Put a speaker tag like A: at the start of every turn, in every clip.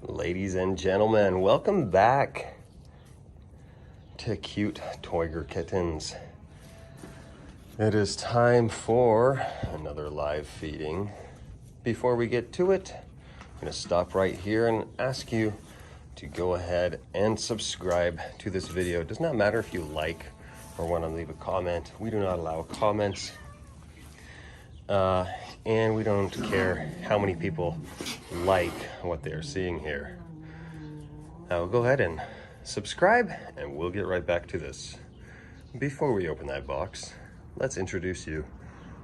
A: Ladies and gentlemen, welcome back to Cute Toiger Kittens. It is time for another live feeding. Before we get to it, I'm going to stop right here and ask you to go ahead and subscribe to this video. It does not matter if you like or want to leave a comment. We do not allow comments. And we don't care how many people like what they're seeing here. Now go ahead and subscribe and we'll get right back to this. Before we open that box, let's introduce you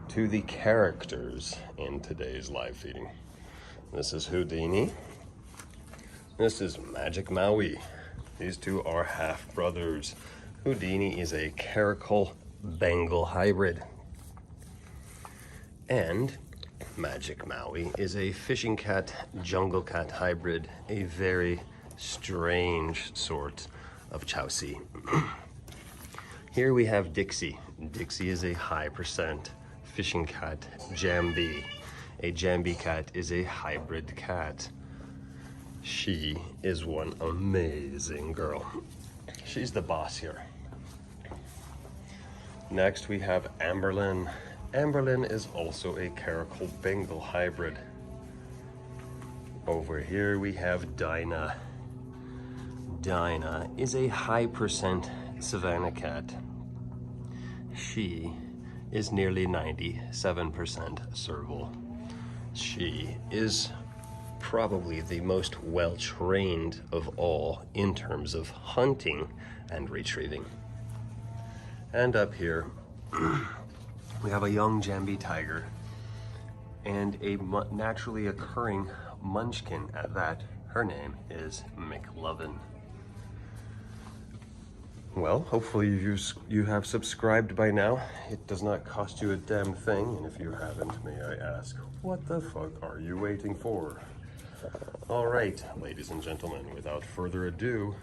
A: to the characters in today's live feeding. This is Houdini. This is Magic Maui. These two are half brothers. Houdini is a Caracal Bengal hybrid. And Magic Maui is a fishing cat, jungle cat hybrid, a very strange sort of Chausi. Here we have Dixie. Dixie is a high percent fishing cat, Jambi. A Jambi cat is a hybrid cat. She is one amazing girl. She's the boss here. Next we have Amberlin. Amberlin is also a Caracal Bengal hybrid. Over here we have Dinah. Dinah is a high percent Savannah cat. She is nearly 97% serval. She is probably the most well-trained of all in terms of hunting and retrieving. And up here, we have a young Jambi tiger and a naturally occurring munchkin at that. Her name is McLovin. Well, hopefully you have subscribed by now. It does not cost you a damn thing, and if you haven't, may I ask, what the fuck are you waiting for? All right, ladies and gentlemen, without further ado,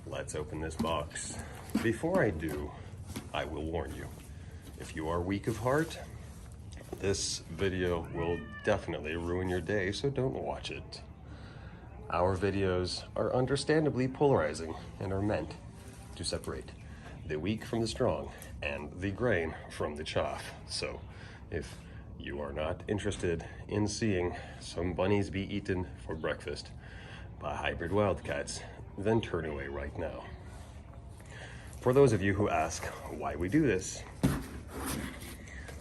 A: let's open this box. Before I do, I will warn you. If you are weak of heart, this video will definitely ruin your day, so don't watch it. Our videos are understandably polarizing and are meant to separate the weak from the strong and the grain from the chaff. So if you are not interested in seeing some bunnies be eaten for breakfast by hybrid wildcats, then turn away right now. For those of you who ask why we do this,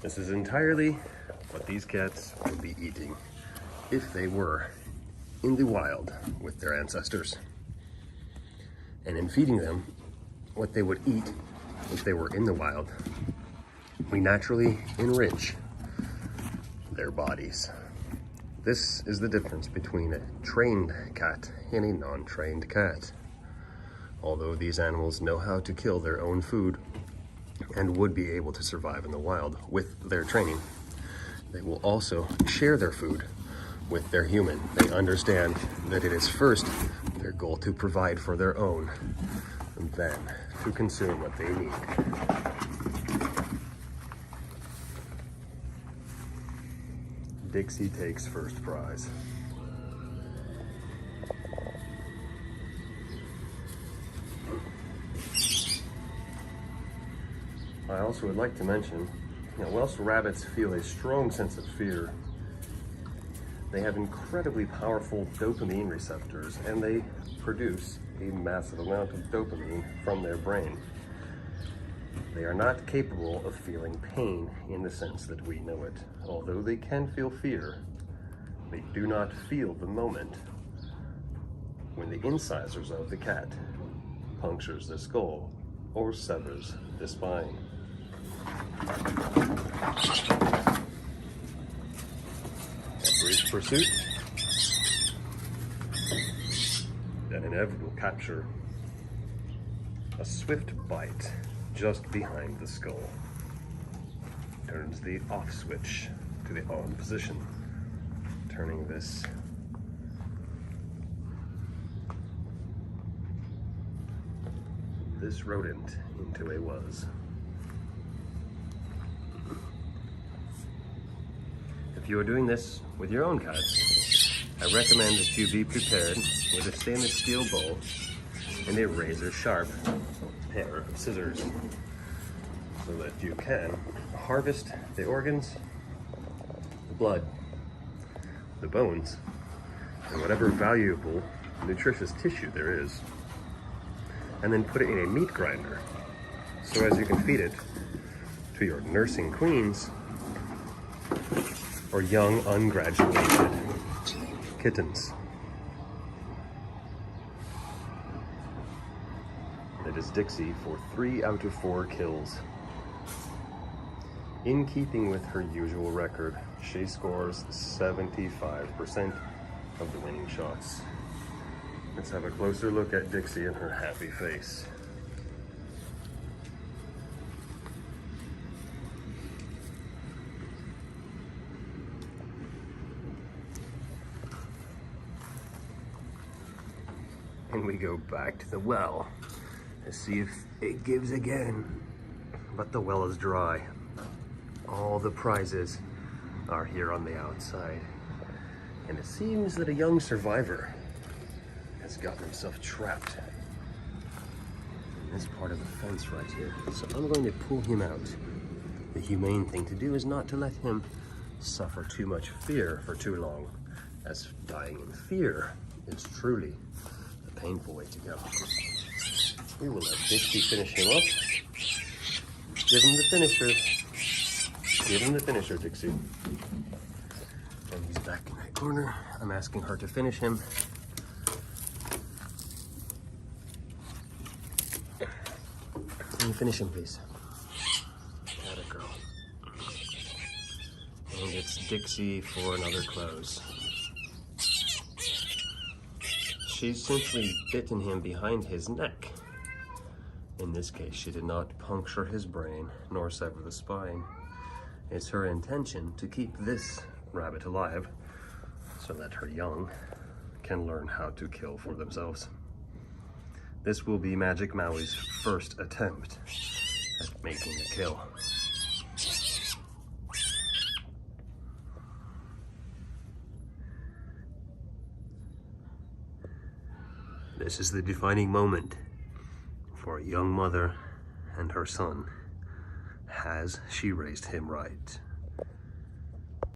A: this is entirely what these cats would be eating if they were in the wild with their ancestors. And in feeding them what they would eat if they were in the wild, we naturally enrich their bodies. This is the difference between a trained cat and a non-trained cat. Although these animals know how to kill their own food and would be able to survive in the wild with their training, they will also share their food with their human. They understand that it is first their goal to provide for their own, and then to consume what they need. Dixie takes first prize. I also would like to mention, whilst rabbits feel a strong sense of fear, they have incredibly powerful dopamine receptors, and they produce a massive amount of dopamine from their brain. They are not capable of feeling pain in the sense that we know it. Although they can feel fear, they do not feel the moment when the incisors of the cat punctures the skull or severs the spine. A brief pursuit, then inevitable capture, a swift bite just behind the skull, turns the off switch to the on position, turning this rodent into a was. If you are doing this with your own cats, I recommend that you be prepared with a stainless steel bowl and a razor-sharp pair of scissors so that you can harvest the organs, the blood, the bones, and whatever valuable, nutritious tissue there is, and then put it in a meat grinder so as you can feed it to your nursing queens or young ungraduated kittens. It is Dixie for 3 out of 4 kills. In keeping with her usual record, she scores 75% of the winning shots. Let's have a closer look at Dixie and her happy face. And we go back to the well to see if it gives again. But the well is dry. All the prizes are here on the outside. And it seems that a young survivor has gotten himself trapped in this part of the fence right here. So I'm going to pull him out. The humane thing to do is not to let him suffer too much fear for too long, as dying in fear is truly a painful way to go. We will let Dixie finish him up. Give him the finisher. Give him the finisher, Dixie. And he's back in that corner. I'm asking her to finish him. Can you finish him, please? Atta girl. And it's Dixie for another close. She's simply bitten him behind his neck. In this case, she did not puncture his brain nor sever the spine. It's her intention to keep this rabbit alive so that her young can learn how to kill for themselves. This will be Magic Maui's first attempt at making a kill. This is the defining moment for a young mother and her son. Has she raised him right?